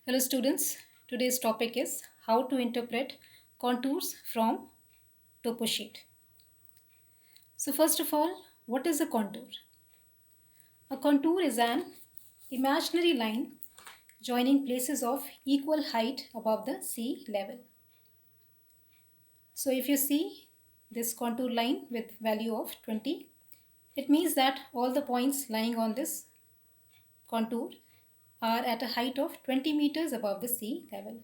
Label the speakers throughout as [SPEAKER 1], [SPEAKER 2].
[SPEAKER 1] Hello students, today's topic is how to interpret contours from topo sheet. So first of all, what is a contour? A contour is an imaginary line joining places of equal height above the sea level. So if you see this contour line with value of 20, it means that all the points lying on this contour are at a height of 20 meters above the sea level.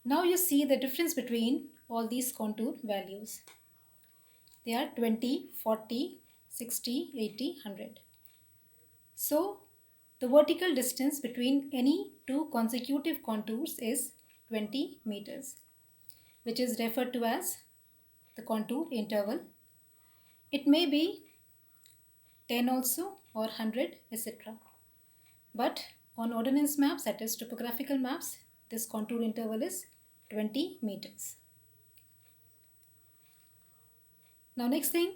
[SPEAKER 1] Now you see the difference between all these contour values. They are 20, 40, 60, 80, 100. So the vertical distance between any two consecutive contours is 20 meters, which is referred to as the contour interval. It may be 10 also or 100, etc. But on ordnance maps, that is topographical maps, this contour interval is 20 meters. Now next thing,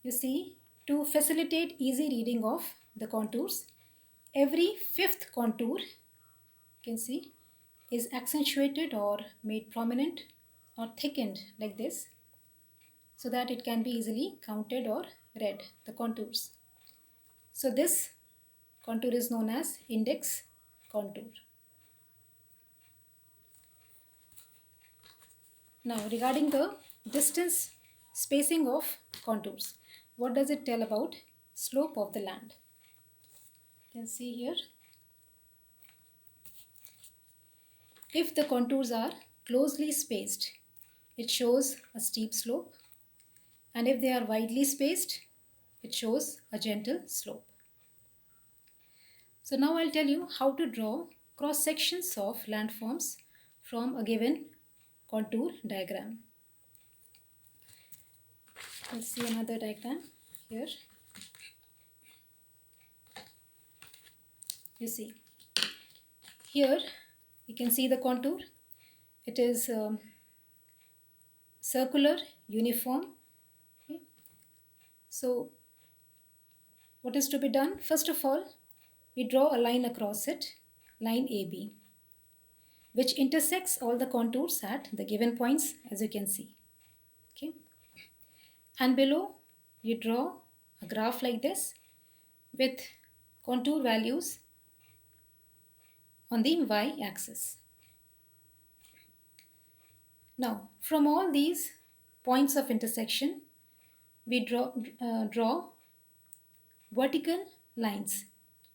[SPEAKER 1] you see, to facilitate easy reading of the contours, every fifth contour, you can see, is accentuated or made prominent or thickened like this so that it can be easily counted or read, the contours. So this contour is known as index contour. Now regarding the distance spacing of contours, what does it tell about slope of the land? You can see here, if the contours are closely spaced, it shows a steep slope, and if they are widely spaced, it shows a gentle slope. So now I'll tell you how to draw cross sections of landforms from a given contour diagram. Let's see another diagram here. You see, here you can see the contour. It is circular, uniform. Okay. So what is to be done? First of all, we draw a line across it, line AB, which intersects all the contours at the given points, as you can see. Okay. And below, you draw a graph like this with contour values on the y-axis. Now, from all these points of intersection, we draw vertical lines.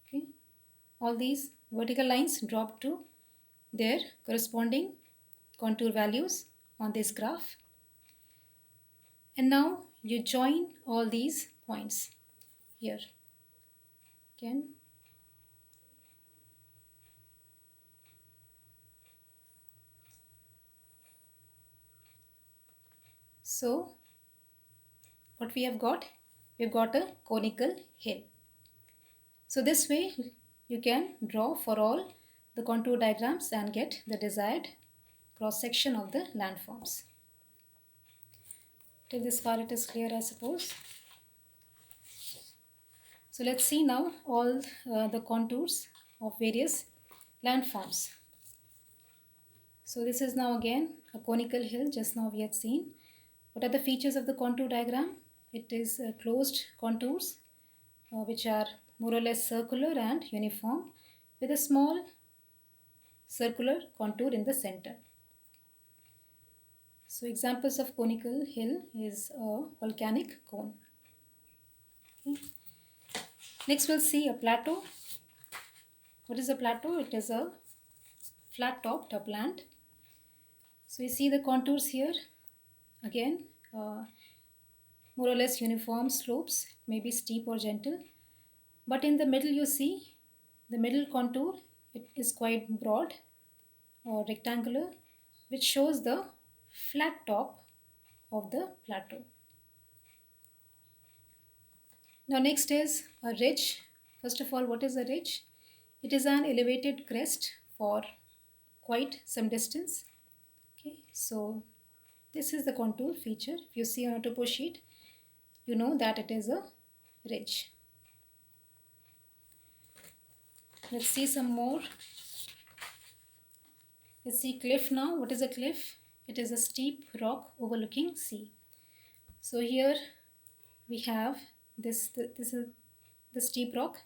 [SPEAKER 1] Okay. All these vertical lines drop to their corresponding contour values on this graph. And now you join all these points here. Again. So what we have got? We've got a conical hill. So this way you can draw for all the contour diagrams and get the desired cross section of the landforms. Till this far it is clear, I suppose. So let's see now all the contours of various landforms. So this is now again a conical hill, just now we had seen. What are the features of the contour diagram? It is closed contours which are more or less circular and uniform with a small circular contour in the center. So examples of conical hill is a volcanic cone. Okay. Next we'll see a plateau. What is a plateau? It is a flat topped upland. So you see the contours here. Again, more or less uniform slopes, maybe steep or gentle. But in the middle you see, the middle contour, it is quite broad or rectangular, which shows the flat top of the plateau. Now next is a ridge. First of all, what is a ridge? It is an elevated crest for quite some distance. Okay, so this is the contour feature. If you see on a topo sheet, you know that it is a ridge. Let's see some more. Let's see cliff now. What is a cliff? It is a steep rock overlooking sea. So here we have this is the steep rock.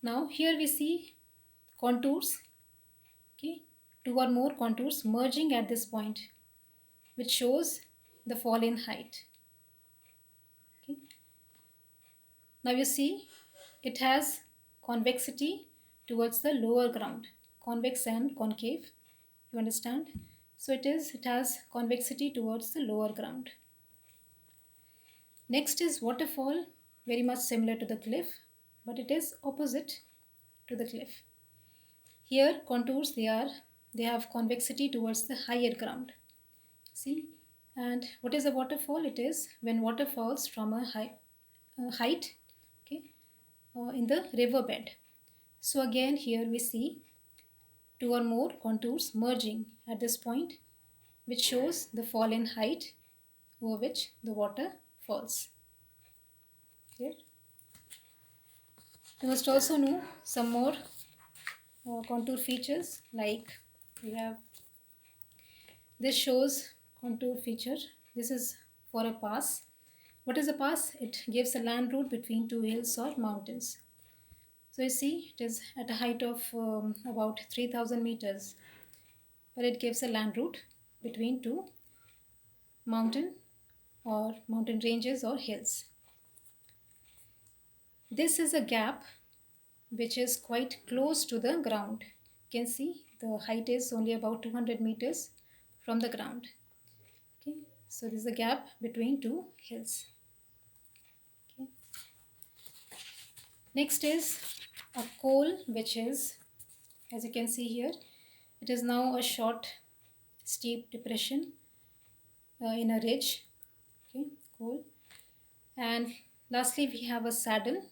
[SPEAKER 1] Now here we see contours, okay, two or more contours merging at this point, which shows the fall in height. Okay. Now you see it has convexity towards the lower ground, convex and concave. You understand? So it has convexity towards the lower ground. Next is waterfall, very much similar to the cliff, but it is opposite to the cliff. Here contours they have convexity towards the higher ground. See, and what is a waterfall? It is when water falls from a height, okay, in the riverbed. So again here we see two or more contours merging at this point, which shows the fall in height over which the water falls. Clear? You must also know some more contour features, like we have this shows contour feature. This is for a pass. What is a pass? It gives a land route between two hills or mountains. So you see it is at a height of about 3000 meters, but it gives a land route between two mountain or mountain ranges or hills. This is a gap which is quite close to the ground. You can see the height is only about 200 meters from the ground. Okay, so this is a gap between two hills. Okay. Next is a col, which is, as you can see here, it is now a short steep depression in a ridge. Okay, col. And lastly we have a saddle.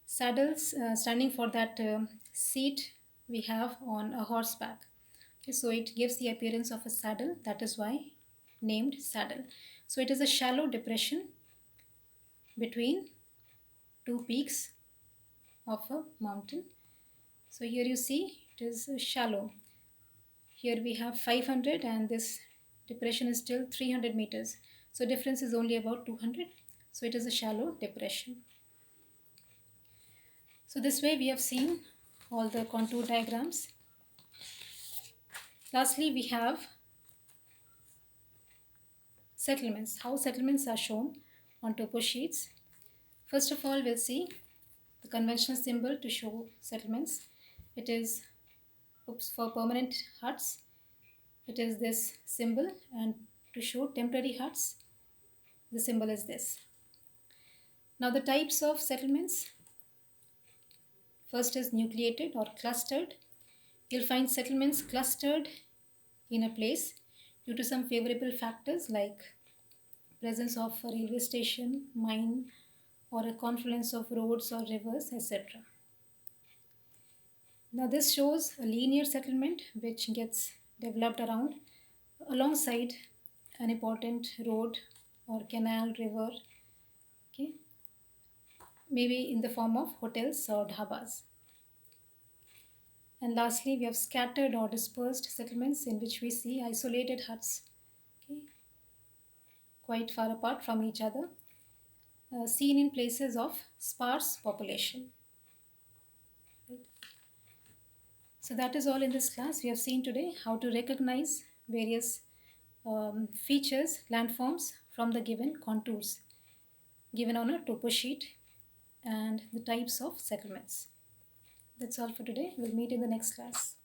[SPEAKER 1] Saddles standing for that seat we have on a horseback. Okay, so it gives the appearance of a saddle, that is why named saddle. So it is a shallow depression between two peaks of a mountain. So here you see it is shallow. Here we have 500 and this depression is still 300 meters. So difference is only about 200. So it is a shallow depression. So this way we have seen all the contour diagrams. Lastly, we have settlements, how settlements are shown on topo sheets. First of all, we'll see the conventional symbol to show settlements. It is for permanent huts. It is this symbol, and to show temporary huts, the symbol is this. Now the types of settlements. First is nucleated or clustered. You'll find settlements clustered in a place due to some favorable factors like presence of a railway station, mine, or a confluence of roads or rivers, etc. Now this shows a linear settlement which gets developed alongside an important road or canal, river, okay, maybe in the form of hotels or dhabas. And lastly, we have scattered or dispersed settlements in which we see isolated huts, okay, quite far apart from each other, seen in places of sparse population. Right. So that is all in this class. We have seen today how to recognize various features, landforms from the given contours given on a topo sheet and the types of settlements. That's all for today. We'll meet in the next class.